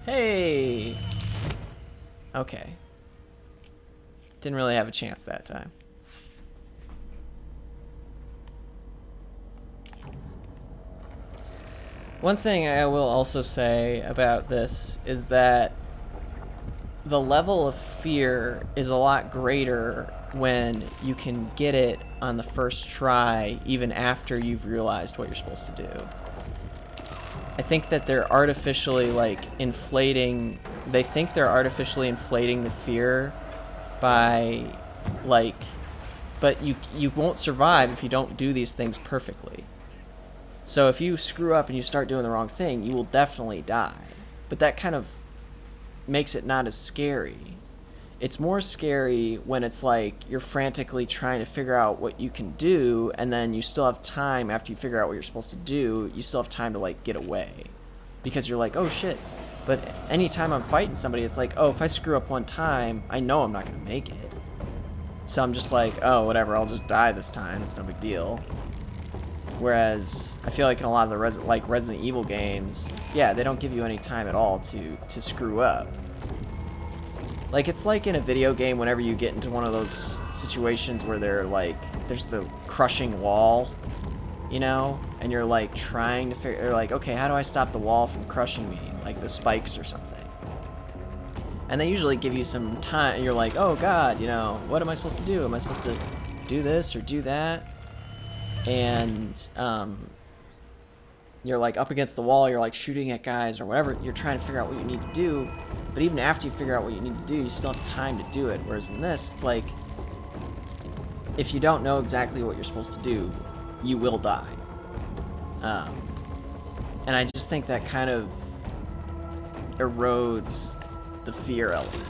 Hey! Okay. Didn't really have a chance that time. One thing I will also say about this is that the level of fear is a lot greater when you can get it on the first try, even after you've realized what you're supposed to do. I think that they're artificially, like, inflating... They think they're artificially inflating the fear by, like... But you won't survive if you don't do these things perfectly. So if you screw up and you start doing the wrong thing, you will definitely die. But that kind of makes it not as scary. It's more scary when it's like you're frantically trying to figure out what you can do, and then you still have time after you figure out what you're supposed to do, you still have time to, like, get away. Because you're like, oh shit. But anytime I'm fighting somebody, it's like, oh, if I screw up one time, I know I'm not going to make it. So I'm just like, oh, whatever, I'll just die this time. It's no big deal. Whereas I feel like in a lot of the Resident Evil games, yeah, they don't give you any time at all to screw up. Like, it's like in a video game whenever you get into one of those situations where there's the crushing wall, you know? And you're like trying to figure, like, okay, how do I stop the wall from crushing me? Like the spikes or something. And they usually give you some time, and you're like, oh god, you know, what am I supposed to do? Am I supposed to do this or do that? And you're like up against the wall, you're like shooting at guys or whatever, you're trying to figure out what you need to do, but even after you figure out what you need to do, you still have time to do it. Whereas in this, it's like, if you don't know exactly what you're supposed to do, you will die. And I just think that kind of erodes the fear element.